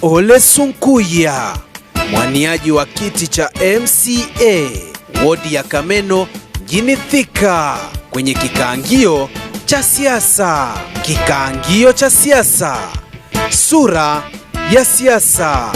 Ole Sunkuya, mwaniaji wa kiti cha MCA wodi ya Kameno mjini Thika, kwenye kikaangio cha siasa. Kikaangio cha siasa, sura ya siasa.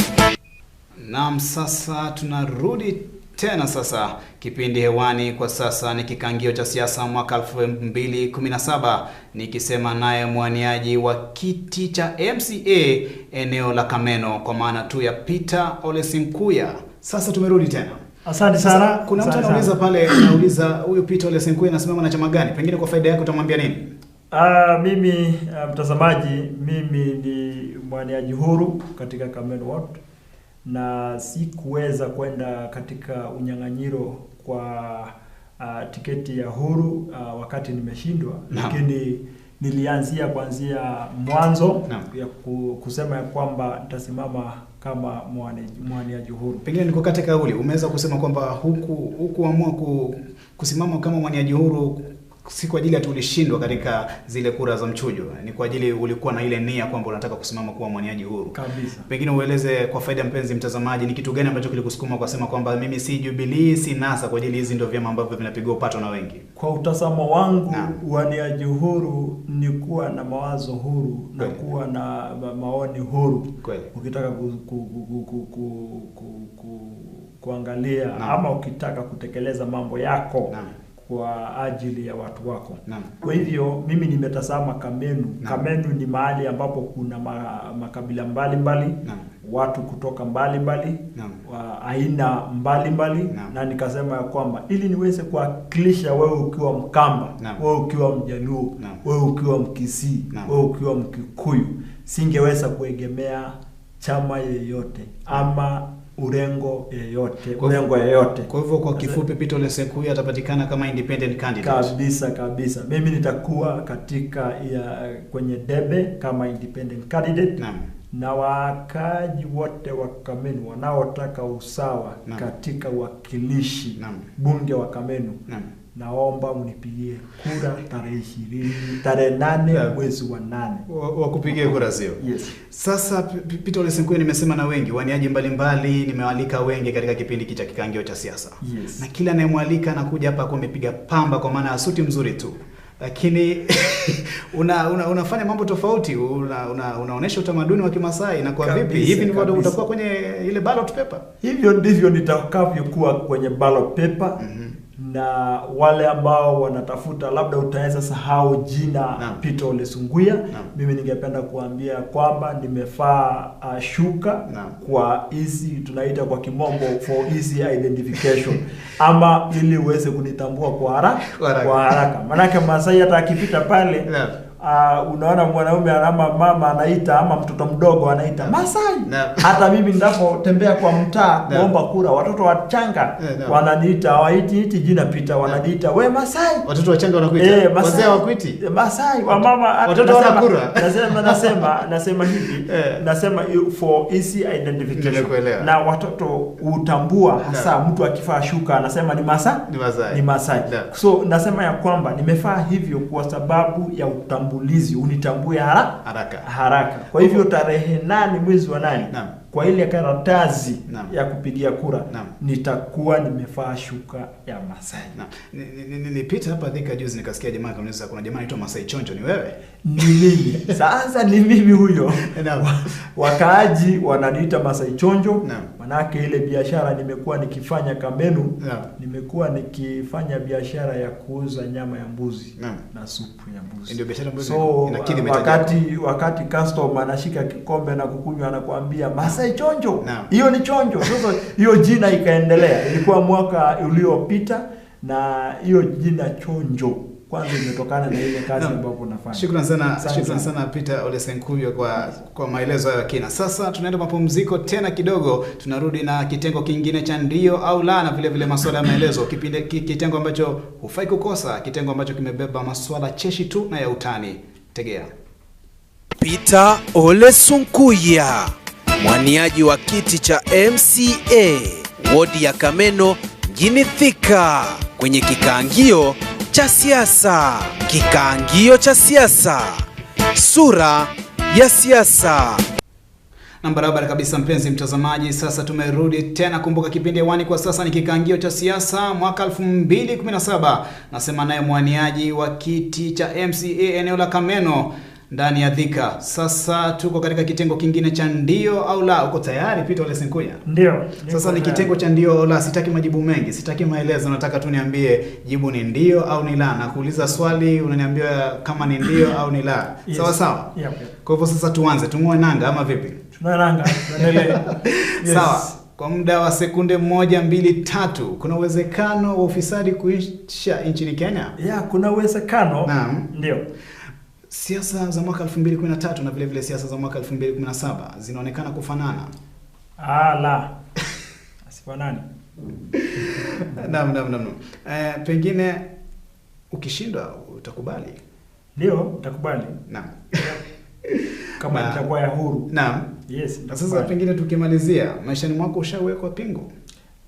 Naam, sasa tunarudi tena sasa. Kipindi hewani kwa sasa ni kikaangio cha siasa mwaka 2017, nikisema naye mwaniaji wa kiti cha MCA eneo la Kameno, kwa maana tu ya Peter Ole Sunkuya. Sasa tumerudi tena. Asante sana. Kuna mtu anauliza pale, anauliza huyu Peter Ole Sunkuya anasimama na chama gani? Pengine kwa faida yako utamwambia nini? Mimi mtazamaji, mimi ni mwaniaji huru katika Kameno Ward, na sikuweza kwenda katika unyang'anyiro kwa tiketi ya huru wakati nimeshindwa, lakini nilianzia kuanzia mwanzo ya kusema ya kwamba nitasimama kama mwaniaji huru. Pengine niko katika kauli, umeweza kusema kwamba hukuamua kusimama kama mwaniaji huru si kwa ajili ulishindwa katika zile kura za mchujo, ni kwa ajili ulikuwa na ile nia kwamba unataka kusimama kuwa mwaniaji huru kabisa. Pengine ueleze kwa faida mpenzi mtazamaji, ni kitu gani ambacho kilikusukuma kusema kwamba mimi si Jubilee, si NASA, kwa ajili hizi ndio vyama ambavyo vinapigwa upato na wengi? Kwa utazamo wangu, mwaniaji huru ni kuwa na mawazo huru na kuwa na maoni huru. Ukitaka kuangalia ama ukitaka kutekeleza mambo yako kwa ajili ya watu wako. Kwa hivyo mimi nimetazama Kameno. Kameno ni mahali ambapo kuna makabila mbalimbali, watu kutoka mbalimbali, aina mbalimbali, na nikasema ya kwamba ili niweze kuwakilisha wewe ukiwa Mkamba, wewe ukiwa Mjaluo, wewe ukiwa Mkisii, wewe ukiwa Mkikuyu, singeweza kuegemea chama yeyote ama urengo yeyote, urengo yeyote. Kwa hivyo kwa kifupi, Peter Ole Sunkuya atapatikana kama independent candidate. Kabisa. Mimi nitakuwa katika kwenye debe kama independent candidate. Na wakaji wote wa Kameno wanaotaka usawa katika wakilishi bunge wa Kameno, naomba mnipigie kura tarehe 8 mwezi wa 8. Wakupigie kura sio? Yes. Sasa Peter Ole Sunkuya, nimesema na wengi waniaji mbalimbali, nimewalika wengi katika kipindi cha kikaangio cha siasa. Yes. Na kila anayemwalika anakuja hapa kwa amepiga pamba, kwa maana asuti mzuri tu. Lakini unafanya mambo tofauti, unaonesha utamaduni wa Kimasai, na kwa vipi hivi ndivyo utakuwa kwenye ile ballot paper? Hivyo ndivyo nitakavyokuwa kwenye ballot paper. Na wale ambao wanatafuta labda utaweza sahau jina Peter Ole Sunkuya, mimi ningependa kuambia kwamba nimefaa shuka kwa easy, tunaita kwa kimombo for easy identification, ama ili uweze kunitambua kwa haraka. Manake Masai hata akipita pale unaona mwanaume ama mama anaita ama mtoto mdogo anaita Masai. Hata mimi ninapotembea kwa mtaa kuomba kura, watoto wachanga wananiita, hawaiti jina Peter, wananiita we Masai. Watoto wachanga wanakuita? Wazee hawakuiti Masai, wa mama watoto wa kura. Nasema hivi, nasema for easy identification. Na watoto utambua hasa mtu akifaa shuka anasema ni Masai. So nasema ya kwamba nimefaa hivyo kwa sababu ya unitambue haraka. Kwa hivyo tarehe 8 mwezi wa 8 kwa ile karatasi ya kupigia kura nitakuwa nimefaa shuka ya Masai. Nilipita hapa Thika juzi nikasikia jamaa kanisa, kuna jamaa anaitwa Masai Chonjo. Ni wewe? Ni mimi. Sasa ni mimi huyo. Wakaaji wananiita Masai Chonjo. Manake ile biashara nimekuwa nikifanya Kameno, nimekuwa nikifanya biashara ya kuuza nyama ya mbuzi na supu ya mbuzi. Ndio biashara mbuzi. So wakati customer anashika kikombe na kukunywa anakuambia Masai Chonjo. Hiyo ni Chonjo. Sasa hiyo jina ikaendelea. Ilikuwa mwaka uliopita, na hiyo jina Chonjo kwanza imetokana na ile kazi ambayo unafanya. Shukrani sana Peter Ole Sunkuya kwa maelezo hayo kina. Sasa tunaenda mapumziko tena kidogo, tunarudi na kitengo kingine cha ndio au la, na vile vile masuala ya maelezo, kitengo ambacho hufai kukosa, kitengo ambacho kimebeba masuala cheshi tu na ya utani. Tegea. Peter Ole Sunkuya, mwaniaji wa kiti cha MCA wodi ya Kameno mjini Thika, kwenye kikaangio cha siasa. Kikaangio cha siasa, sura ya siasa. Na barabara kabisa mpenzi mtazamaji, sasa tumerudi tena. Kumbuka kipindi hewani kwa sasa ni kikaangio cha siasa mwaka 2017. Nasema naye mwaniaji wa kiti cha MCA eneo la Kameno ndani ya Thika. Sasa tuko katika kitengo kingine cha ndio au la. Uko tayari Peter Ole Senkuya? Ndio. Sasa ni kitengo cha ndio au la. Sitaki majibu mengi, sitaki maelezo, nataka tu niambie jibu ni ndio au ni la. Na kuuliza swali unaniambia kama ni ndio au ni la. Yes. Sawa sawa? Yep. Kwa hivyo sasa tuanze, tung'oe nanga ama vipi? Tung'oe nanga, tuendelee. Yes. Sawa. Kwa muda wa sekunde 1, 2, 3, kuna uwezekano wa ufisadi kuisha nchini Kenya? Kuna uwezekano. Naam. Ndio. Siasa za mwaka 2013 na vile vile siasa za mwaka 2017 zinaonekana kufanana. La. Asifanani. Naam. Pengine ukishindwa utakubali. Ndio, utakubali. Naam. Kama itakuwa ya huru. Naam. Yes. Sasa pengine tukimalizia, maishani mwako ushawekwa pingu?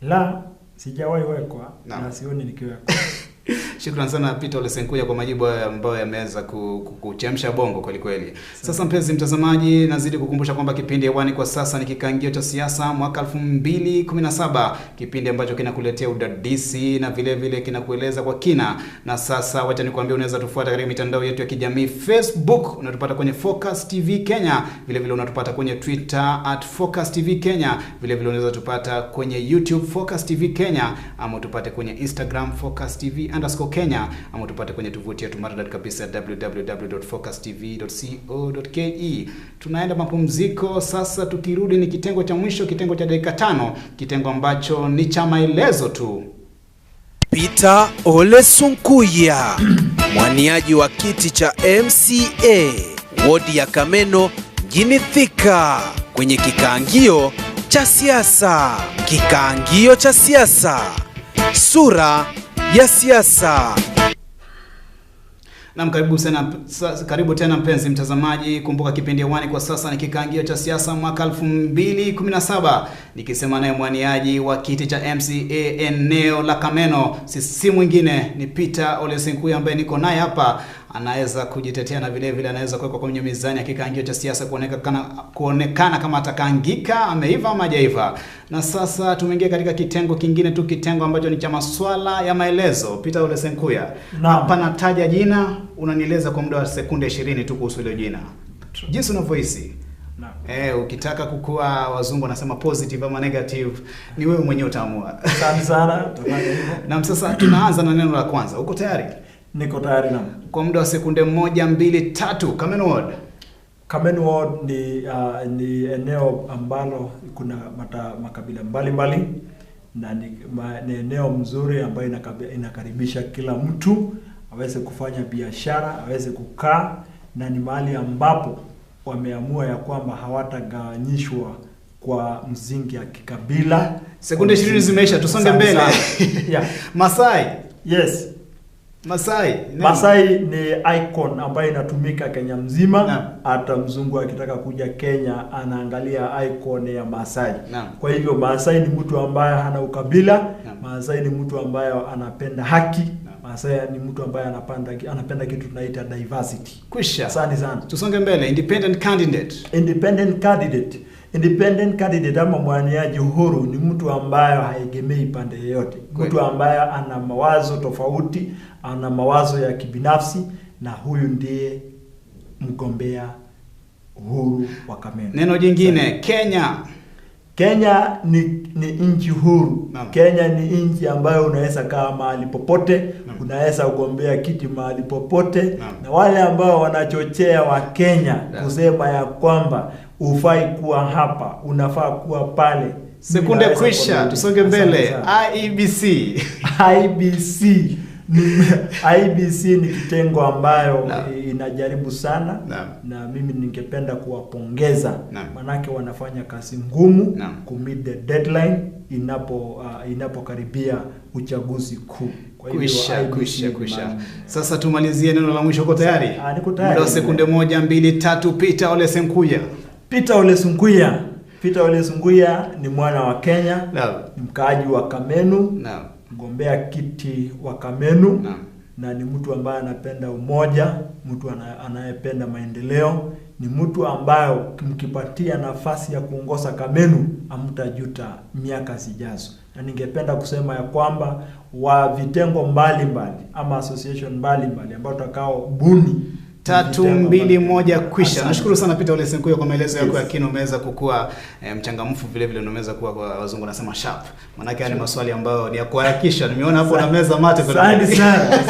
La, sijawahi wekwa na sioni nikiwekwa. Shukrani sana Peter Ole Senkuya kwa majibu ambayo yameweza kuchemsha bongo kweli kweli. Sasa mpenzi mtazamaji, nazidi kukumbusha kwamba kipindi hewani kwa sasa ni kikaangio cha siasa mwaka 2017, kipindi ambacho kinakuletea udadisi na vile vile kinakueleza kwa kina. Na sasa wacha nikwambie, unaweza tufuata katika mitandao yetu ya kijamii. Facebook unatupata kwenye Focus TV Kenya, vile vile unatupata kwenye Twitter @Focus TV Kenya, vile vile unaweza tupata kwenye YouTube Focus TV Kenya, ama tupate kwenye Instagram Focus TV_Kenya, ama tupate kwenye tovuti yetu maridadi kabisa www.focustv.co.ke. Tunaenda mapumziko sasa, tukirudi ni kitengo cha mwisho, kitengo cha dakika 5, kitengo ambacho ni cha maelezo tu. Peter Ole Senkuya, mwaniaji wa kiti cha MCA wodi ya Kameno mjini Thika, kwenye kikaangio cha siasa. Kikaangio cha siasa, sura ya siasa. Naam, karibu tena mpenzi mtazamaji. Kumbuka kipindi hewani kwa sasa ni kikaangio cha siasa mwaka 2017, nikisema naye mwaniaji wa kiti cha MCA eneo la Kameno, si mwingine ni Peter Ole Senkuya, ambaye niko naye hapa. Anaweza kujitetea na vile vile anaweza kuwekwa kwenye mizani ya kikaangio cha siasa kuonekana kama atakaangika, ameiva ama hajaiva. Na sasa tumeingia katika kitengo kingine tu, kitengo ambacho ni cha maswala ya maelezo. Peter Ole Senkuya, hapa nataja jina, unanieleza kwa muda wa sekunde 20 tu kuhusu ile jina. Jinsi unavyohisi. Ukitaka kukua, wazungu wanasema positive ama negative, ni wewe mwenyewe utaamua. Asante sana, tufanye hivyo. Na sasa tunaanza na neno la kwanza. Uko tayari? Niko tayari na. Kwa muda wa sekunde 1, 2, 3, Kameno Ward. Kameno Ward ni eneo ambalo kuna makabila mbalimbali na ni eneo mzuri ambayo inakaribisha kila mtu aweze kufanya biashara, aweze kukaa, na ni mahali ambapo wameamua ya kwamba hawatagawanyishwa kwa msingi ya kikabila. Sekunde 20 zimeisha, tusonge mbele. Yeah. Masai. Yes. Masai ni icon ambayo inatumika Kenya mzima. Hata mzungu akitaka kuja Kenya anaangalia icon ya Masai. Kwa hivyo Masai ni mtu ambaye hana ukabila. Masai ni mtu ambaye anapenda haki. Masai ni mtu ambaye anapenda kitu tunaita diversity. Kwisha. Asante sana. Tusonge mbele. Independent candidate ama mwaniaji huru ni mtu ambaye haegemei pande yoyote. Mtu ambaye ana mawazo tofauti, ana mawazo ya kibinafsi, na huyu ndiye mgombea huru wa Kameno. Neno jingine, Kenya ni nchi huru. Kenya ni nchi ambayo unaweza kaa mahali popote, unaweza ugombea kiti mahali popote. Na wale ambao wanachochea wa Kenya kusema ya kwamba ufai kuwa hapa, unafaa kuwa pale. Sekunde kwisha, tusonge mbele. IBC ni kitengo ambayo inajaribu sana na mimi ningependa kuwapongeza, manake wanafanya kazi ngumu meet the deadline inapokaribia uchaguzi kuu. Kwa hivyo kwisha. Sasa tumalizie neno la mwisho. Uko tayari? Niko tayari. Muda sekunde 1, 2, 3, Peter Ole Senkuya. Peter Ole Senkuya ni mwana wa Kenya, ni mkaaji wa Kameno, mgombea kiti wa Kameno, na ni mtu ambaye anapenda umoja, mtu anayependa maendeleo ni mtu ambayo mkipatia nafasi ya kuongoza Kamenu hamtajuta miaka zijazo. Na ningependa kusema ya kwamba wa vitengo mbalimbali ama association mbalimbali ambao tutakao buni 3-2-1 kwisha. Nashukuru sana Peter Ole Senkuya kwa maelezo yako ya kina. Umeweza kukua mchangamfu vile vile, umeweza kuwa kwa wazungu nasema sharp. Maana yake ni maswali ambayo ni ya kuharakisha. Nimeona hapo na meza mate kwa Asante sana.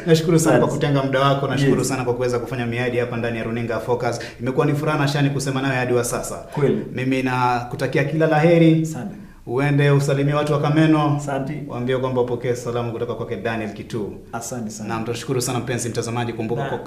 Nashukuru sana kwa kutenga muda wako. Nashukuru sana kwa kuweza kufanya miadi hapa ndani ya Runinga Focus. Imekuwa ni furaha na shani kusema nawe hadi wa sasa. Kweli. Mimi nakutakia kila laheri. Asante. Uende usalimie watu wa Kameno. Asante. Waambie kwamba upokee salamu kutoka kwake Daniel Kitu. Asante sana. Na tunashukuru sana mpenzi mtazamaji, kumbuka kwa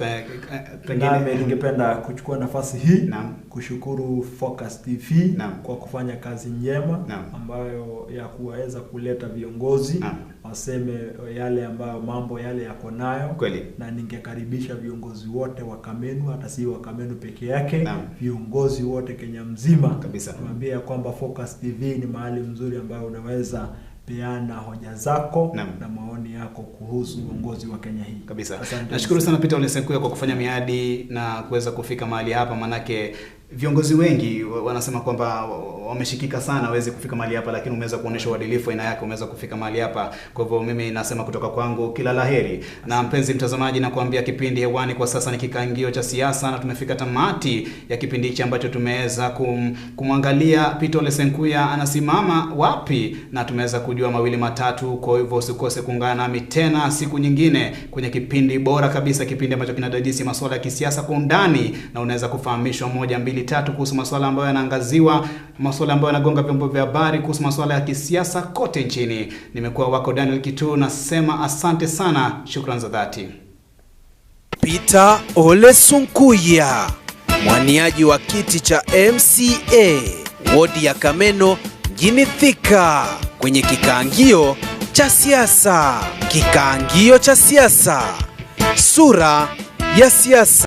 pengine ningependa kuchukua nafasi hii kushukuru Focus TV kwa kufanya kazi njema ambayo ya kuweza kuleta viongozi waseme yale ambayo mambo yale yako nayo. Kweli. Na ningekaribisha viongozi wote wa Kamenu, hata si wa Kamenu peke yake, viongozi wote Kenya mzima kabisa. Tuambie kwamba Focus TV ni mahali mzuri ambayo unaweza peana hoja zako na maoni yako kuhusu uongozi wa Kenya hii. Kabisa. Nashukuru sana Peter Ole Senkuya kwa kufanya miadi na kuweza kufika mahali hapa, manake viongozi wengi wanasema kwamba wameshikika sana waweze kufika mahali hapa, lakini umeweza kuonesha uadilifu aina yake, umeweza kufika mahali hapa. Kwa hivyo mimi nasema kutoka kwangu kila laheri. Na mpenzi mtazamaji, na kuambia kipindi hewani kwa sasa ni kikaangio cha siasa, na tumefika tamati ya kipindi hichi ambacho tumeweza kumwangalia Peter Ole Senkuya anasimama wapi, na tumeweza kujua mawili matatu. Kwa hivyo usikose kuungana nami tena siku nyingine kwenye kipindi bora kabisa, kipindi ambacho kinadadisi masuala ya kisiasa kwa undani, na unaweza kufahamishwa 1, 2, 3 kuhusu masuala ambayo yanaangaziwa, masuala ambayo yanagonga vyombo vya habari kuhusu masuala ya kisiasa kote nchini. Nimekuwa wako Daniel Kitu, nasema asante sana, shukrani za dhati. Peter Ole Senkuya, mwaniaji wa kiti cha MCA wodi ya Kameno mjini Thika, kwenye kikaangio cha siasa. Kikaangio cha siasa, sura ya siasa.